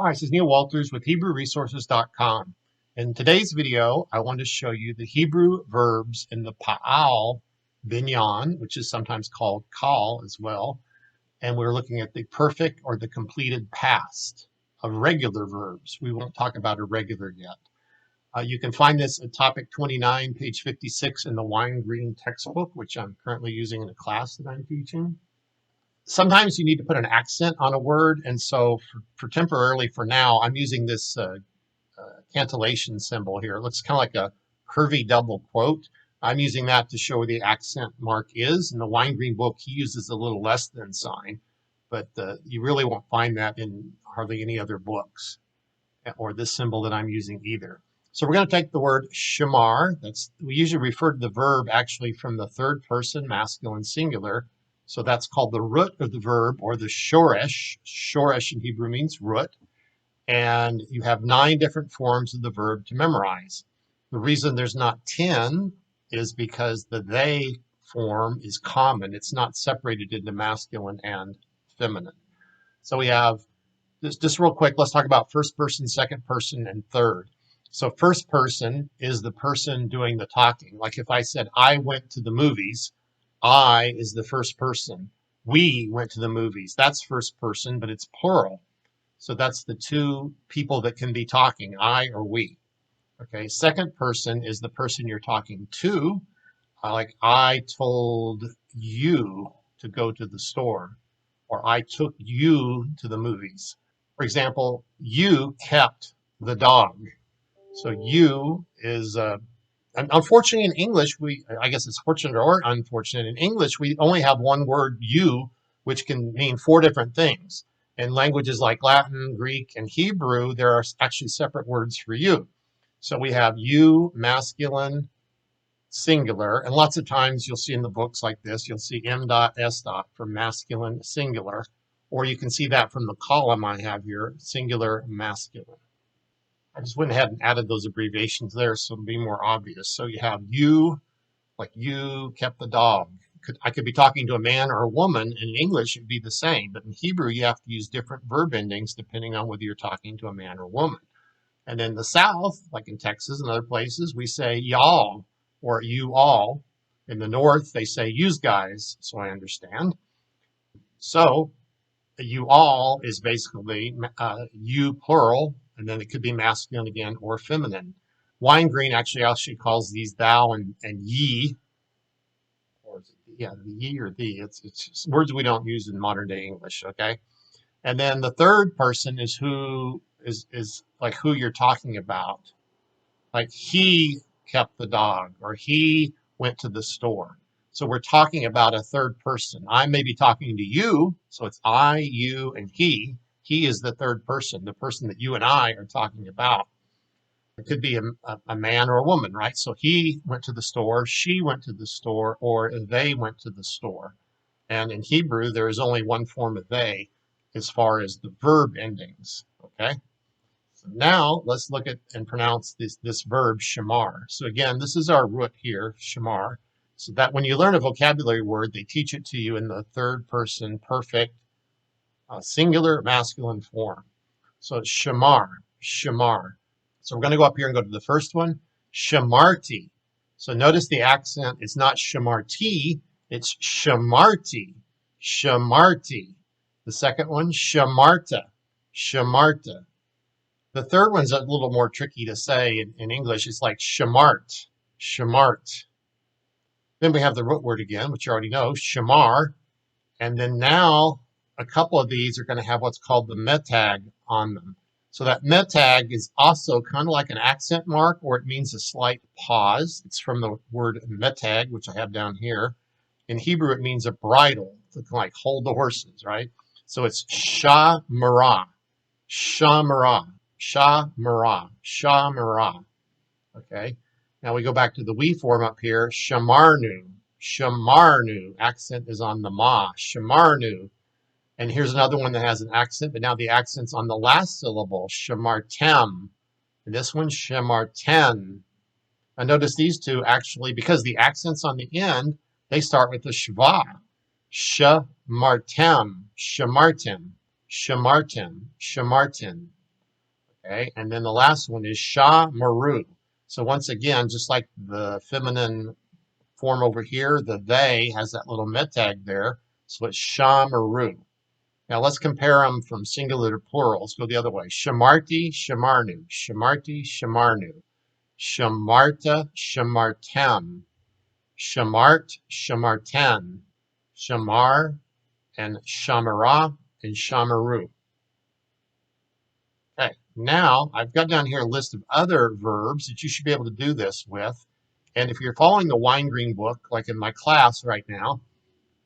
Hi, this is Neil Walters with HebrewResources.com. In today's video, I want to show you the Hebrew verbs in the Paal binyan, which is sometimes called Kal as well. And we're looking at the perfect or the completed past of regular verbs. We won't talk about irregular yet. You can find this at topic 29, page 56 in the Weingreen textbook, which I'm currently using in a class that I'm teaching. Sometimes you need to put an accent on a word, and so for temporarily for now, I'm using this cantillation symbol here. It looks kind of like a curvy double quote. I'm using that to show where the accent mark is. In the Weingreen book, he uses a little less than sign, but you really won't find that in hardly any other books, or this symbol that I'm using either. So we're going to take the word shamar. We usually refer to the verb actually from the third person, masculine singular. So that's called the root of the verb, or the shoresh. Shoresh in Hebrew means root. And you have 9 different forms of the verb to memorize. The reason there's not 10 is because the they form is common. It's not separated into masculine and feminine. So we have, just real quick, let's talk about first person, second person, and third. So first person is the person doing the talking. Like if I said, I went to the movies, I is the first person. We went to the movies. That's first person, but it's plural. So that's the two people that can be talking, I or we. Okay, second person is the person you're talking to. Like I told you to go to the store, or I took you to the movies. For example, you kept the dog. So you is unfortunately in English, I guess it's fortunate or unfortunate. In English, we only have one word you, which can mean 4 different things. In languages like Latin, Greek, and Hebrew, there are actually separate words for you. So we have you, masculine, singular, and lots of times you'll see in the books like this, you'll see M dot S dot for masculine, singular, or you can see that from the column I have here, singular, masculine. I just went ahead and added those abbreviations there so it'll be more obvious. So you have you, like you kept the dog. I could be talking to a man or a woman. In English, it'd be the same, but in Hebrew, you have to use different verb endings depending on whether you're talking to a man or woman. And in the South, like in Texas and other places, we say y'all or you all. In the North, they say yous guys, so I understand. So you all is basically you plural, and then it could be masculine again or feminine. Weingreen actually calls these thou and ye, or yeah, the ye or thee. It's words we don't use in modern day English. Okay, and then the third person is who is like who you're talking about. Like he kept the dog, or he went to the store. So we're talking about a third person. I may be talking to you, so it's I, you, and he. He is the third person, the person that you and I are talking about. It could be a man or a woman, right? So he went to the store, she went to the store, or they went to the store. And in Hebrew, there is only one form of they as far as the verb endings, okay? So now let's look at and pronounce this verb shamar. So again, this is our root here, shamar. So that when you learn a vocabulary word, they teach it to you in the third person perfect singular masculine form. So it's shamar, shamar. So we're going to go up here and go to the first one, shamarti. So notice the accent, it's not shamarti, it's shamarti, shamarti. The second one, shamarta, shamarta. The third one's a little more tricky to say in English. It's like shamart, shamart. Then we have the root word again, which you already know, shamar. And then now a couple of these are going to have what's called the metag on them. So that metag is also kind of like an accent mark, or it means a slight pause. It's from the word metag, which I have down here. In Hebrew, it means a bridle, to like hold the horses, right? So it's shamara, shamara, shamara, shamara. Okay. Now we go back to the we form up here, shamarnu, shamarnu. Accent is on the ma, shamarnu. And here's another one that has an accent, but now the accent's on the last syllable, shamartem. And this one, shamarten. And notice these two actually, because the accent's on the end, they start with the shva. Shamartem, shamartem, shamartem, shamartin. Okay, and then the last one is shamaru. So once again, just like the feminine form over here, the they has that little metag there, so it's shamaru. Now let's compare them from singular to plural. Let's go the other way. Shamarti, shamarnu, shamarti, shamarnu, shamarta, shamartem, shamart, shamarten, shamar, and shamara, and shamaru. Okay, now I've got down here a list of other verbs that you should be able to do this with. And if you're following the Weingreen book, like in my class right now,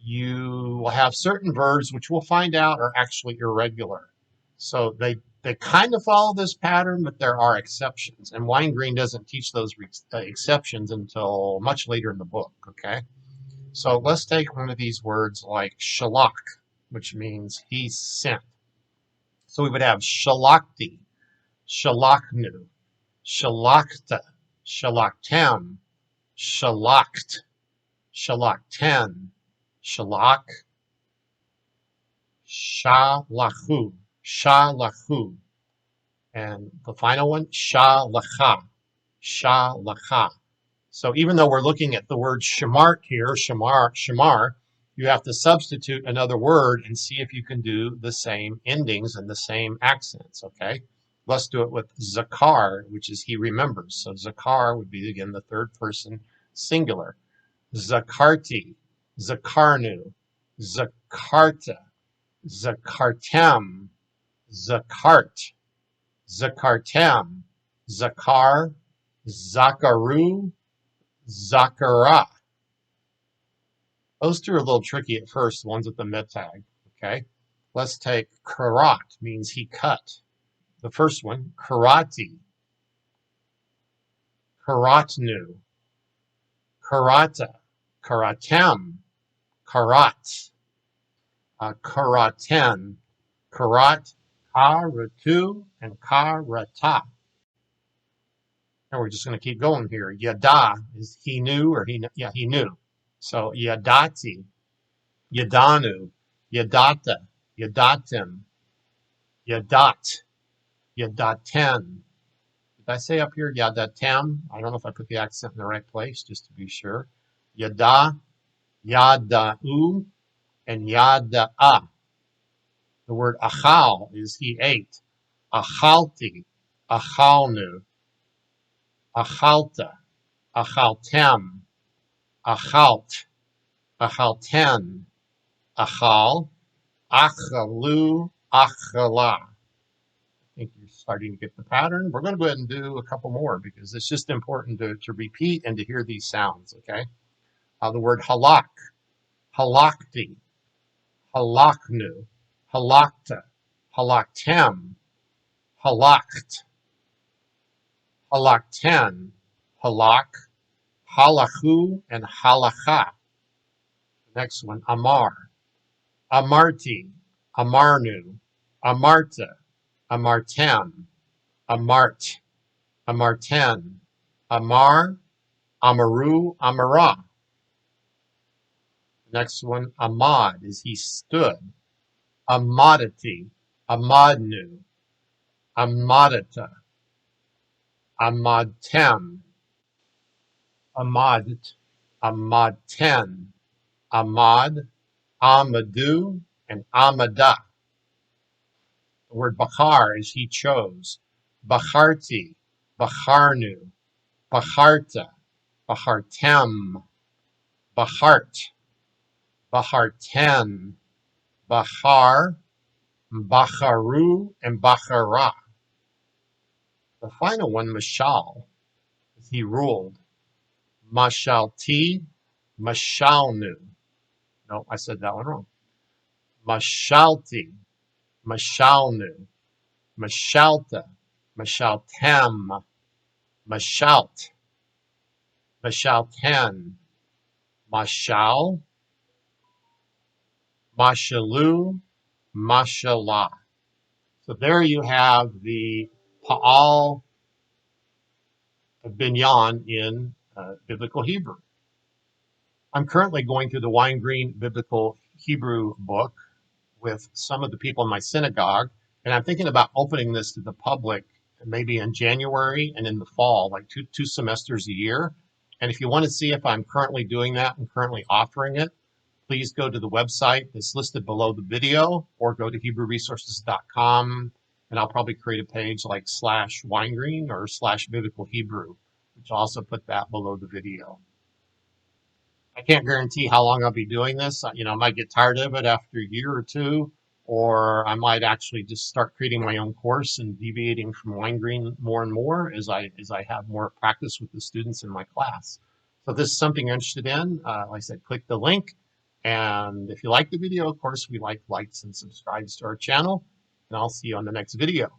you will have certain verbs which we'll find out are actually irregular. So they kind of follow this pattern, but there are exceptions. And Weingreen doesn't teach those exceptions until much later in the book, okay? So let's take one of these words like shalak, which means he sent. So we would have shalakti, shalaknu, shalakta, shalaktem, shalakt, shalakten, shalak, shalahu, shalahu, and the final one, shalacha, shalacha. So even though we're looking at the word shamart here, shamar, you have to substitute another word and see if you can do the same endings and the same accents, okay? Let's do it with zakar, which is he remembers. So zakar would be, again, the third person singular. Zakarti, zakarnu, zakarta, zakartem, zakart, zakartem, zakar, zakaru, zakara. Those two are a little tricky at first, the ones with the mid tag, okay? Let's take karat, means he cut. The first one, karati, karatnu, karata, karatem, karat, karaten, karat, karatu, and karata. And we're just going to keep going here. Yada is he knew, or he knew. So yadati, yadanu, yadata, yadatim, yadat, yadaten. Did I say up here yadatem? I don't know if I put the accent in the right place, just to be sure. Yada, yada'u, and yada'a. The word achal is he ate. Achalti, achalnu, achalta, achaltem, achalt, achalten, achal, achalu, achala. I think you're starting to get the pattern. We're going to go ahead and do a couple more because it's just important to repeat and to hear these sounds, okay? The word halak, halakti, halaknu, halakta, halaktem, halakt, halakten, halak, halachu, and halacha. Next one, amar, amarti, amarnu, amarta, amartem, amart, amarten, amar, amaru, amara. Next one, amad, is he stood. Amadati, amadnu, amadata, amadtem, amadat, amadten, amad, amadu, and amada. The word bachar is he chose. Bacharti, bacharnu, bacharta, bachartem, bachart, bacharten, bachar, bacharu, and bachara. The final one, mashal, is he ruled. Mashalti, mashalnu. No, I said that one wrong. Mashalti, mashalnu, mashalta, mashaltem, mashalt, mashalten, mashal, mashalu, mashallah. So there you have the Paal binyan in Biblical Hebrew. I'm currently going through the Weingreen Biblical Hebrew book with some of the people in my synagogue, and I'm thinking about opening this to the public maybe in January and in the fall, like two semesters a year. And if you want to see if I'm currently doing that and currently offering it, please go to the website that's listed below the video or go to HebrewResources.com, and I'll probably create a page like /Weingreen or /Biblical Hebrew, which I'll also put that below the video. I can't guarantee how long I'll be doing this. I might get tired of it after a year or two, or I might actually just start creating my own course and deviating from Weingreen more and more as I have more practice with the students in my class. So if this is something you're interested in, like I said, click the link. And if you like the video, of course, we like likes and subscribes to our channel. And I'll see you on the next video.